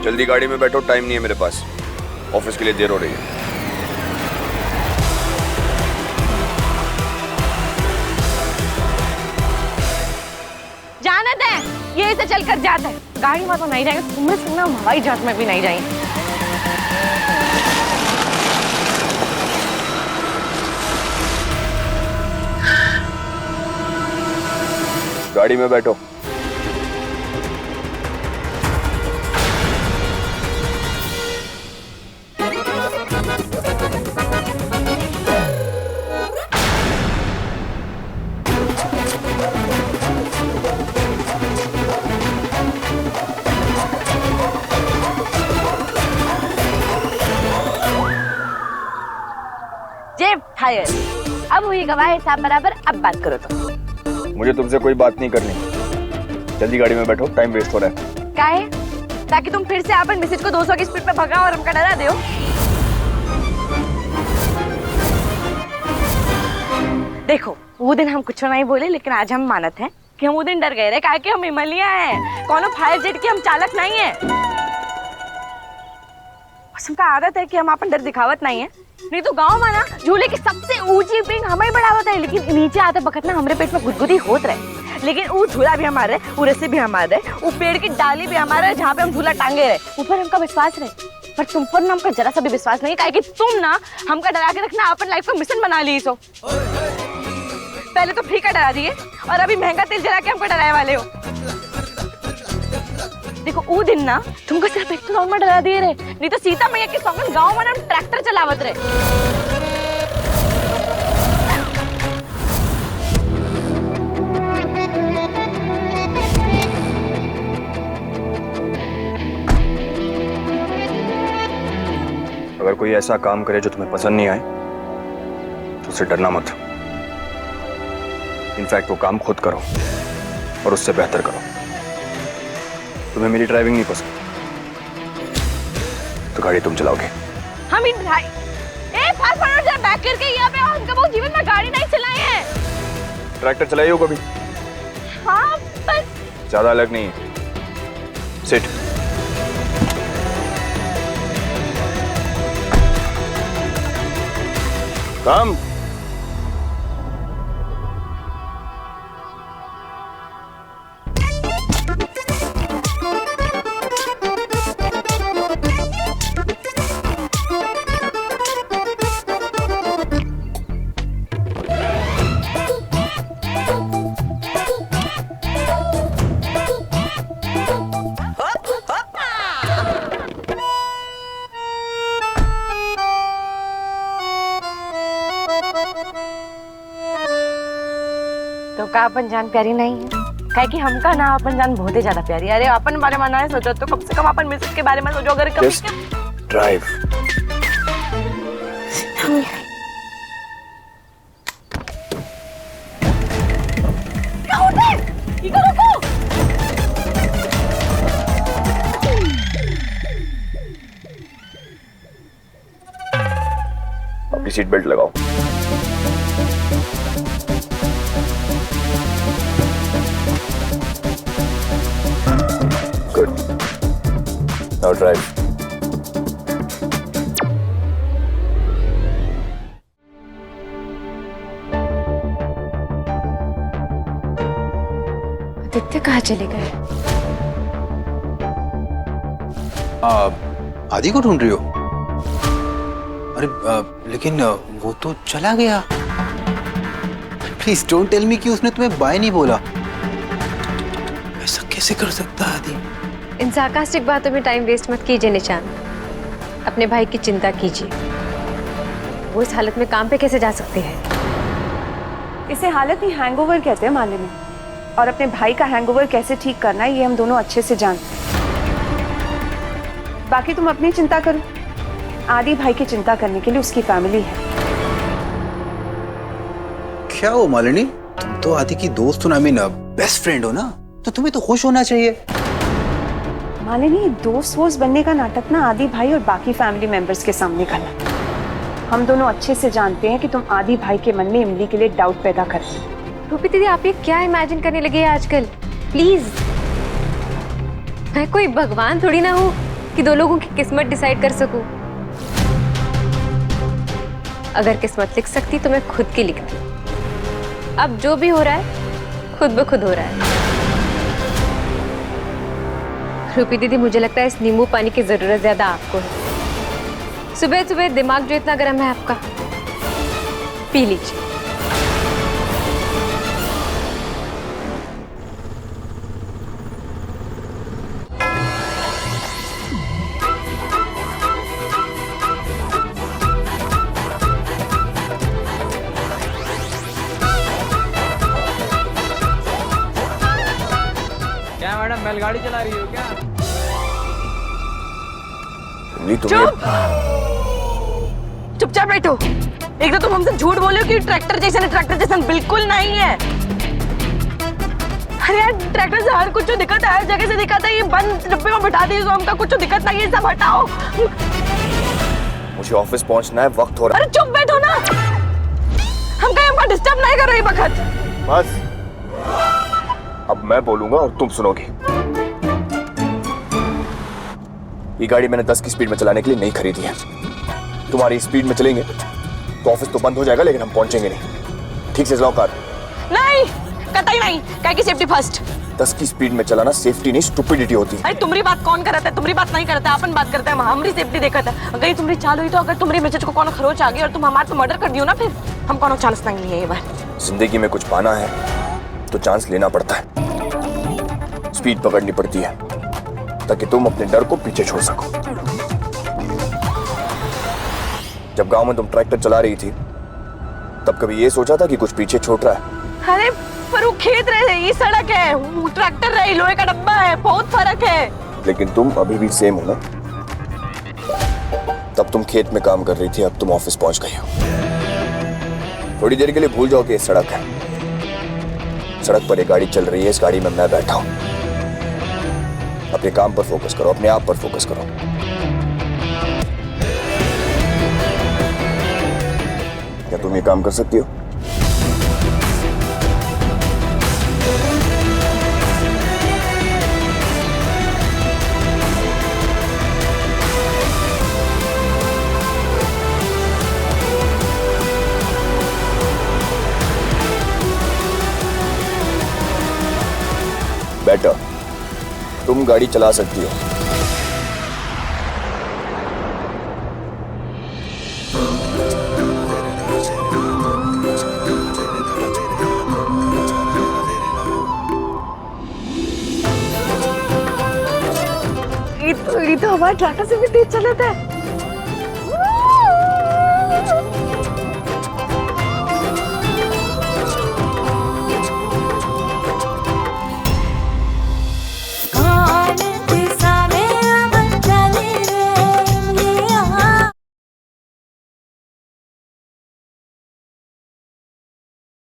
जल्दी गाड़ी में बैठो, टाइम नहीं है मेरे पास, ऑफिस के लिए देर हो रही है। जानत है ये से चल कर जाता है, गाड़ी में तो नहीं जाएंगे, तुम्हें सुनना हवाई जहाज में भी नहीं जाएंगे। गाड़ी में बैठो। जेब टायर, अब हुई गवाह साहब बराबर, अब बात करो तो। मुझे तुमसे कोई बात नहीं करनी, जल्दी गाड़ी में बैठो, टाइम वेस्ट हो रहा है। काहे? ताकि तुम फिर से अपन मिसेज को 200 की स्पीड पे भगाओ और हमका डरा दो। देखो वो दिन हम कुछ नहीं बोले, लेकिन आज हम मानत हैं कि हम वो दिन डर गए रहे, काहे कि हम हिमालय हैं, कोनो फायर जेट की हम चालक नहीं है। बस हमका आदत है कि हम अपन डर दिखावत नहीं है, नहीं तो गांव में ना झूले की सबसे ऊंची पिंग हमें बढ़ावत है, लेकिन नीचे आते वक्त ना हमारे पेट में गुदगुदी होत रहे। लेकिन वो झूला भी हमारे, वो रस्सी भी हमारे, वो पेड़ की डाली भी हमारे जहाँ पे हम झूला टांगे रहे, ऊपर हमका विश्वास रहे। पर तुम पर ना हमका जरा सा भी विश्वास नहीं, काहे कि तुम ना हमका डरा के रखना अपन लाइफ का मिशन बना ली। सो पहले तो फ्री का डरा दिए और अभी महंगा तेल जला के हमको डराए वाले हो। देखो वो दिन ना तुमको सिर्फ एक राउंड में डरा दिए रहे, नहीं तो सीता मैया के सौगंध गांव में ना ट्रैक्टर चलावत रहे। अगर कोई ऐसा काम करे जो तुम्हें पसंद नहीं आए तो उससे डरना मत। इनफैक्ट वो काम खुद करो और उससे बेहतर करो। तुम्हें मेरी ड्राइविंग नहीं पसंद तो गाड़ी तुम चलाओगे। हम इन भाई फास्ट फॉरवर्ड जरा बैक करके यहाँ पे, और हमका वो जीवन में गाड़ी नहीं चलाई है। ट्रैक्टर चलाई हो कभी? हाँ पर ज्यादा अलग नहीं है। सिट। काम। तो का अपन जान प्यारी नहीं है, काहे कि हमका ना अपन जान बहुत ही ज्यादा प्यारी है। अरे अपन बारे में ना सोचो तो कम से कम अपन मिसेज के बारे में सोचो। अगर कभी ड्राइव। अपनी सीट बेल्ट लगाओ। गुड। Now drive. आदित्य कहाँ चले गए? आदि को ढूंढ रही हो? अरे लेकिन वो तो चला गया। प्लीज डोंट टेल मी कि उसने तुम्हें बाय नहीं बोला। ऐसा कैसे कर सकता है आदि? इन सार्कास्टिक बातों में टाइम वेस्ट मत कीजिए निशान, अपने भाई की चिंता कीजिए। वो इस हालत में काम पे कैसे जा सकते हैं? इसे हालत ही हैंगओवर कहते हैं मालिनी, और अपने भाई का हैंगओवर कैसे ठीक करना है ये हम दोनों अच्छे से जानते हैं। बाकी तुम अपनी चिंता करो, आदि भाई की चिंता करने के लिए उसकी फैमिली है। क्या हो मालिनी, तुम तो आदि की दोस्त हो ना, बेस्ट फ्रेंड हो ना, तो तुम्हें तो खुश होना चाहिए। मालिनी दोस्त वोस्त बनने का नाटक ना आदि भाई और बाकी फैमिली मेंबर्स के सामने करना। हम दोनों अच्छे से जानते हैं कि तुम आदि भाई के मन में इमली के लिए डाउट पैदा कर रही हो। रूपी दीदी आप ये क्या इमेजिन करने लगे हैं आजकल? प्लीज, मैं कोई भगवान थोड़ी ना हूँ कि दो लोगों की किस्मत डिसाइड कर सकूं। अगर किस्मत लिख सकती तो मैं खुद की लिखती। अब जो भी हो रहा है खुद ब खुद हो रहा है। रूपी दीदी, मुझे लगता है इस नींबू पानी की जरूरत ज्यादा आपको है। सुबह सुबह दिमाग जो इतना गर्म है आपका, पी लीजिए। क्या मैडम बैलगाड़ी चला रही हो क्या? चुप, चुपचाप बैठो। एक तो तुम हमसे झूठ बोले हो कि ट्रैक्टर जैसा बिल्कुल नहीं है। अरे यार, ट्रैक्टर से हर कुछ दिक्कत है, हर जगह से दिक्कत है। ये बंद डब्बे में बैठा दी तो हमका कुछ दिक्कत नहीं है, सब हटाओ। मुझे ऑफिस पहुंचना है, वक्त हो रहा अरे चुप बैठो ना, हम कहीं हमको डिस्टर्ब नहीं कर रहे वक्त। है। बस अब मैं बोलूंगा और तुम सुनोगी। ये गाड़ी मैंने 10 की स्पीड में चलाने के लिए नहीं खरीदी है। तुम्हारी स्पीड में चलेंगे तो ऑफिस तो बंद हो जाएगा, लेकिन हम पहुंचेंगे नहीं। ठीक से चलाओ कार। नहीं, कतई नहीं, काय की सेफ्टी फर्स्ट। 10 की स्पीड में चलाना सेफ्टी नहीं, स्टुपिडिटी होती है। अरे तुम्हारी बात कौन करता है? तुम्हारी बात नहीं करता है, अपन बात करते हैं। हमारी सेफ्टी देखता है। अगर ये तुम्हारी चाल हुई तो अगर तुम्हारी मैसेज को कौन खरोच आ गई और तुम हमारे पे मर्डर कर दियो ना, फिर हम कौन चांस नहीं लिए ये बार। जिंदगी में कुछ पाना है तो चांस लेना पड़ता है, स्पीड पकड़नी पड़ती है ताकि तुम अपने डर को पीछे छोड़ सको। जब गांव में तुम ट्रैक्टर चला रही थी तब कभी ये सोचा था कि कुछ पीछे छूट रहा है? अरे पर वो खेत रहे, ये सड़क है, वो ट्रैक्टर रही, लोहे का डब्बा है, बहुत फर्क है। लेकिन तुम अभी भी सेम हो ना। तब तुम खेत में काम कर रही थी, अब तुम ऑफिस पहुंच गई हो। थोड़ी देर के लिए भूल जाओ कि ये सड़क है। सड़क पर एक गाड़ी चल रही है, इस गाड़ी में मैं बैठा हूं। अपने काम पर फोकस करो, अपने आप पर फोकस करो। क्या तुम ये काम कर सकती हो? बेटर, तुम गाड़ी चला सकती हो। ये तो हमारे ट्रैक्टर से भी तेज चलाता है।